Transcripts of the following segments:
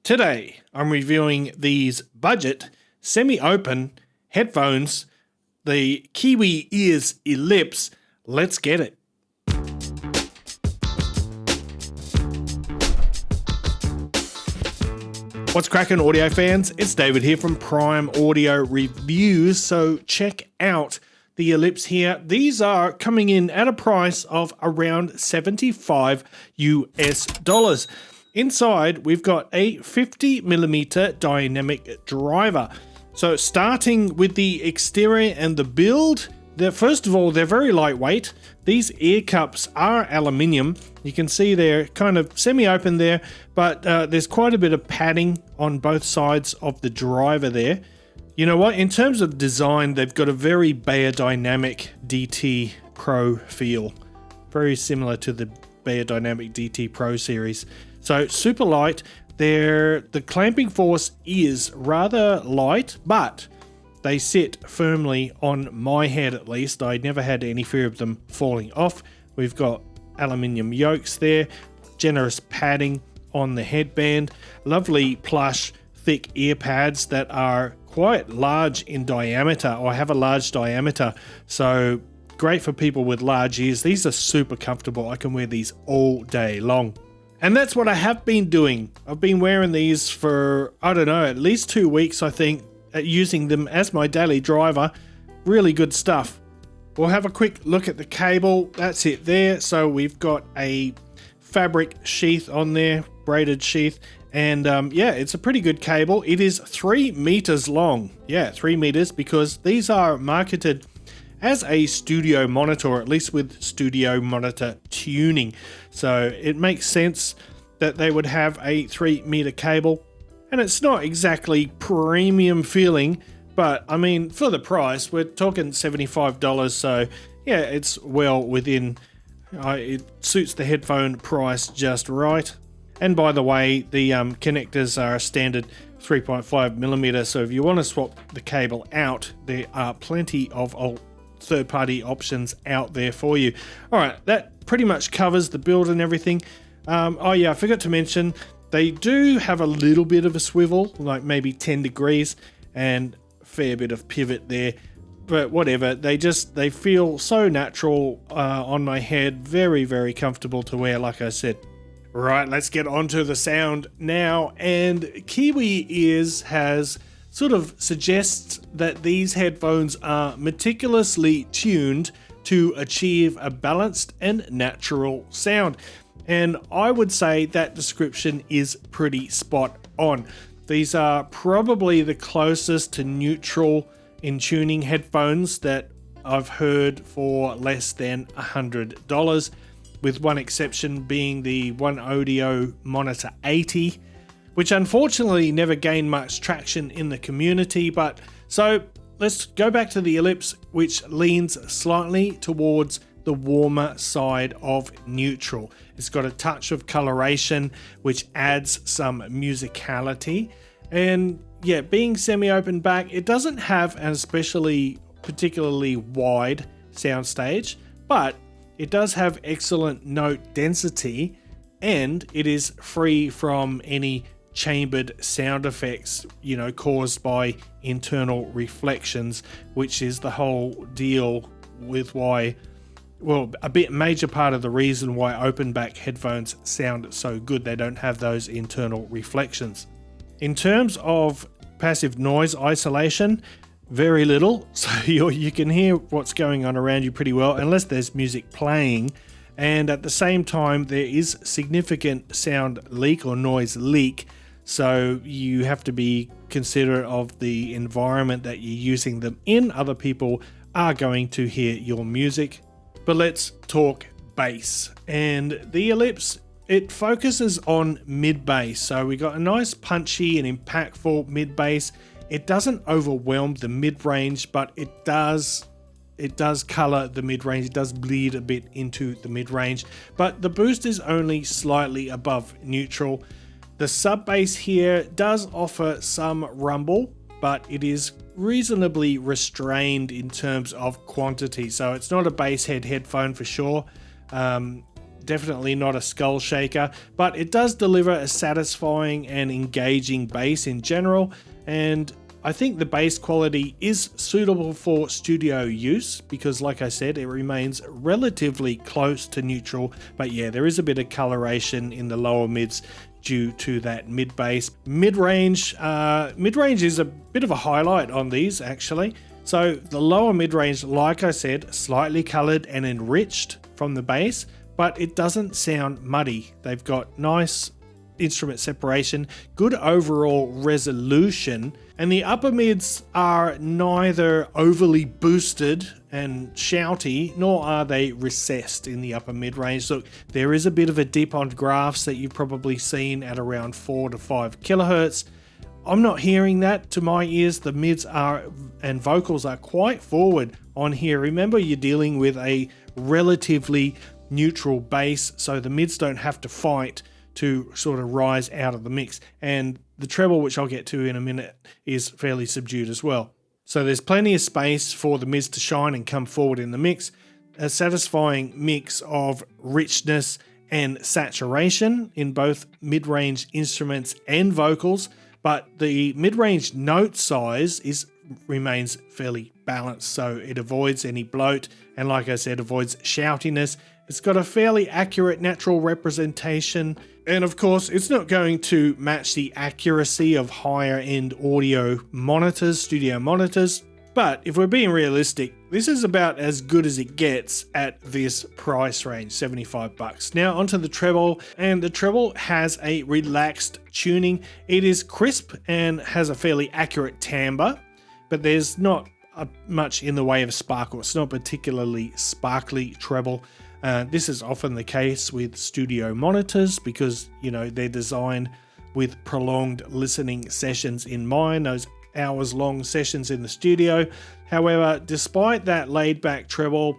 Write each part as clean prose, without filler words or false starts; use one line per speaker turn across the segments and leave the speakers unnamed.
Today, I'm reviewing these budget, semi-open headphones, the Kiwi Ears Ellipse. Let's get it. What's cracking, audio fans? It's David here from Prime Audio Reviews. So check out the Ellipse here. These are coming in at a price of around 75 US dollars. Inside, we've got a 50mm dynamic driver. So starting with the exterior and the build, first of all, they're very lightweight. These ear cups are aluminium. You can see they're kind of semi-open there, but there's quite a bit of padding on both sides of the driver there. You know what? In terms of design, they've got a very Beyerdynamic DT Pro feel. Very similar to the Beyerdynamic DT Pro series. So super light. The clamping force is rather light, but they sit firmly on my head at least. I never had any fear of them falling off. We've got aluminium yokes there, generous padding on the headband, lovely plush thick ear pads that are quite large in diameter, or have a large diameter, so great for people with large ears. These are super comfortable. I can wear these all day long. And that's what I have been doing. I've been wearing these for, I don't know, at least 2 weeks, I think, using them as my daily driver. Really good stuff. We'll have a quick look at the cable. That's it there. So we've got a fabric sheath on there, braided sheath. And yeah, it's a pretty good cable. It is 3 meters long. Yeah, 3 meters, because these are marketed as a studio monitor, or at least with studio monitor tuning. So it makes sense that they would have a 3 meter cable. And it's not exactly premium feeling, but I mean, for the price, we're talking $75. So yeah, it's well within, it suits the headphone price just right. And by the way, the connectors are a standard 3.5mm. So if you want to swap the cable out, there are plenty of third-party options out there for you. All right, that pretty much covers the build and everything. Oh yeah, I forgot to mention, they do have a little bit of a swivel, like maybe 10 degrees, and a fair bit of pivot there. But whatever, they feel so natural on my head. Very, very comfortable to wear, like I said. Right, let's get on to the sound now. And Kiwi Ears sort of suggests that these headphones are meticulously tuned to achieve a balanced and natural sound. And I would say that description is pretty spot on. These are probably the closest to neutral in tuning headphones that I've heard for less than $100, with one exception being the One Audio Monitor 80, which unfortunately never gained much traction in the community. But so let's go back to the Ellipse, which leans slightly towards the warmer side of neutral. It's got a touch of coloration, which adds some musicality. And yeah, being semi-open back, it doesn't have an particularly wide soundstage, but it does have excellent note density, and it is free from any chambered sound effects, caused by internal reflections, which is the whole deal with why, well, major part of the reason why open back headphones sound so good. They don't have those internal reflections. In terms of passive noise isolation, very little, so you can hear what's going on around you pretty well, unless there's music playing. And at the same time, there is significant sound leak or noise leak, so you have to be considerate of the environment that you're using them in. Other people are going to hear your music. But let's talk bass. And the Ellipse, it focuses on mid bass. So we got a nice punchy and impactful mid bass. It doesn't overwhelm the mid-range, but it does color the mid-range. It does bleed a bit into the mid-range, but the boost is only slightly above neutral. The sub bass here does offer some rumble, but it is reasonably restrained in terms of quantity. So it's not a bass head headphone for sure. definitely not a skull shaker, but it does deliver a satisfying and engaging bass in general, and I think the bass quality is suitable for studio use because, like I said, it remains relatively close to neutral, but yeah, there is a bit of coloration in the lower mids due to that mid bass. Mid-range is a bit of a highlight on these actually. So the lower mid-range, like I said, slightly colored and enriched from the bass, but it doesn't sound muddy. They've got nice instrument separation, good overall resolution, and the upper mids are neither overly boosted and shouty, nor are they recessed in the upper mid-range. Look, there is a bit of a dip on graphs that you've probably seen at around 4 to 5 kilohertz. I'm not hearing that to my ears. The mids are and vocals are quite forward on here. Remember, you're dealing with a relatively neutral bass, so the mids don't have to fight to sort of rise out of the mix, and the treble, which I'll get to in a minute, is fairly subdued as well. So there's plenty of space for the mids to shine and come forward in the mix. A satisfying mix of richness and saturation in both mid-range instruments and vocals, but the mid-range note size remains fairly balanced, so it avoids any bloat, and like I said, avoids shoutiness. It's got a fairly accurate natural representation, and of course it's not going to match the accuracy of higher end audio monitors, studio monitors, but if we're being realistic, this is about as good as it gets at this price range, $75. Now onto the treble, and the treble has a relaxed tuning. It is crisp and has a fairly accurate timbre, but there's not much in the way of sparkle. It's not particularly sparkly treble. This is often the case with studio monitors because, you know, they're designed with prolonged listening sessions in mind, those hours-long sessions in the studio. However, despite that laid-back treble,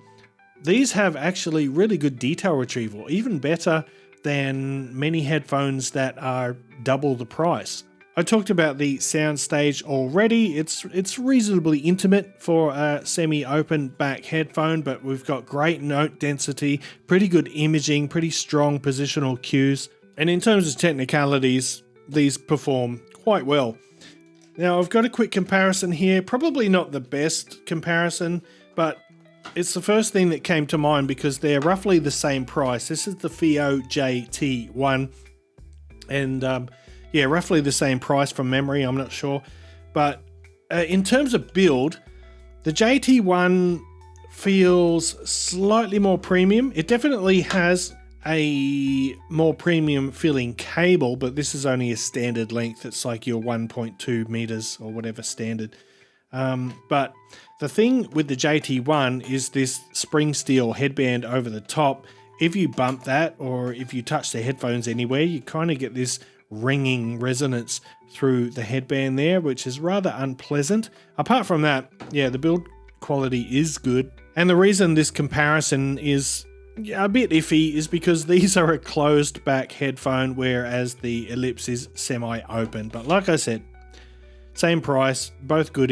these have actually really good detail retrieval, even better than many headphones that are double the price. I talked about the soundstage already. It's reasonably intimate for a semi-open back headphone, but we've got great note density, pretty good imaging, pretty strong positional cues, and in terms of technicalities, these perform quite well. Now I've got a quick comparison here, probably not the best comparison, but it's the first thing that came to mind because they're roughly the same price. This is the FiiO JT1, and yeah, roughly the same price from memory, I'm not sure. But in terms of build, the JT1 feels slightly more premium. It definitely has a more premium feeling cable, but this is only a standard length. It's like your 1.2 meters or whatever standard. But the thing with the JT1 is this spring steel headband over the top. If you bump that or if you touch the headphones anywhere, you kind of get this ringing resonance through the headband there, which is rather unpleasant. Apart from that, yeah, the build quality is good. And the reason this comparison is a bit iffy is because these are a closed back headphone, whereas the Ellipse is semi-open. But like I said, same price, both good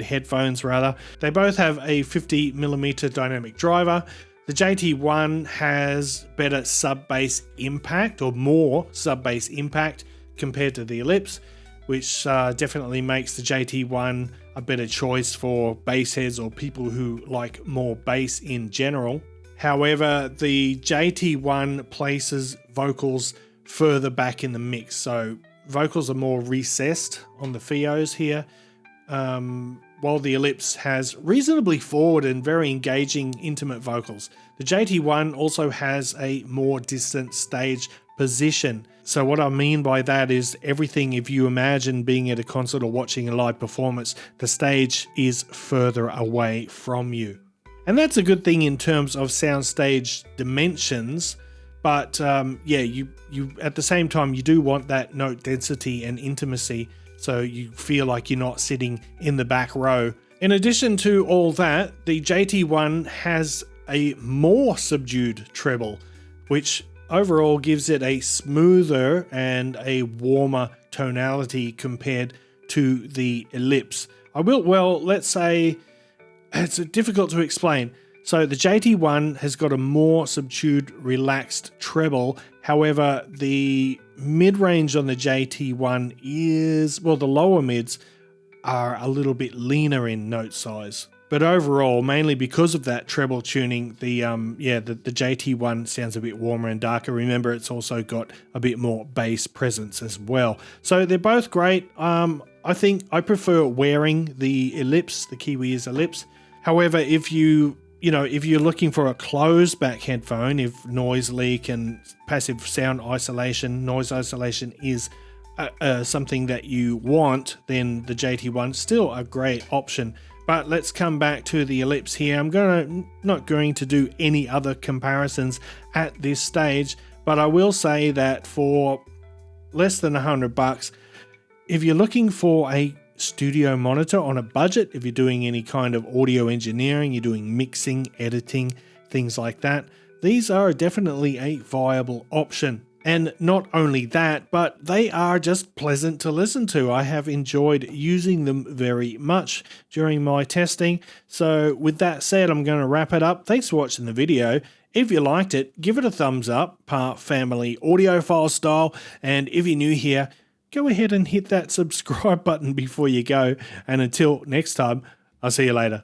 headphones rather. They both have a 50mm dynamic driver. The JT1 has better sub-bass impact, or more sub-bass impact compared to the Ellipse, which definitely makes the JT1 a better choice for bass heads or people who like more bass in general. However, the JT1 places vocals further back in the mix, so vocals are more recessed on the FiiOs here, while the Ellipse has reasonably forward and very engaging intimate vocals. The JT1 also has a more distant stage position. So what I mean by that is everything, if you imagine being at a concert or watching a live performance, the stage is further away from you. And that's a good thing in terms of soundstage dimensions, but yeah, you at the same time, you do want that note density and intimacy, so you feel like you're not sitting in the back row. In addition to all that, the JT1 has a more subdued treble, which overall gives it a smoother and a warmer tonality compared to the Ellipse. Let's say, it's difficult to explain. So the JT1 has got a more subdued, relaxed treble. However, the mid-range on the JT1 is, well, the lower mids are a little bit leaner in note size. But overall, mainly because of that treble tuning, the JT1 sounds a bit warmer and darker. Remember, it's also got a bit more bass presence as well. So they're both great. I think I prefer wearing the Ellipse, the Kiwi Ears Ellipse. However, if you're looking for a closed back headphone, if noise leak and passive sound isolation, noise isolation is something that you want, then the JT1 is still a great option. But let's come back to the Ellipse here. I'm not going to do any other comparisons at this stage, but I will say that for less than $100, if you're looking for a studio monitor on a budget, if you're doing any kind of audio engineering, you're doing mixing, editing, things like that, these are definitely a viable option. And not only that, but they are just pleasant to listen to. I have enjoyed using them very much during my testing. So with that said, I'm going to wrap it up. Thanks for watching the video. If you liked it, give it a thumbs up, part family audiophile style. And if you're new here, go ahead and hit that subscribe button before you go. And until next time, I'll see you later.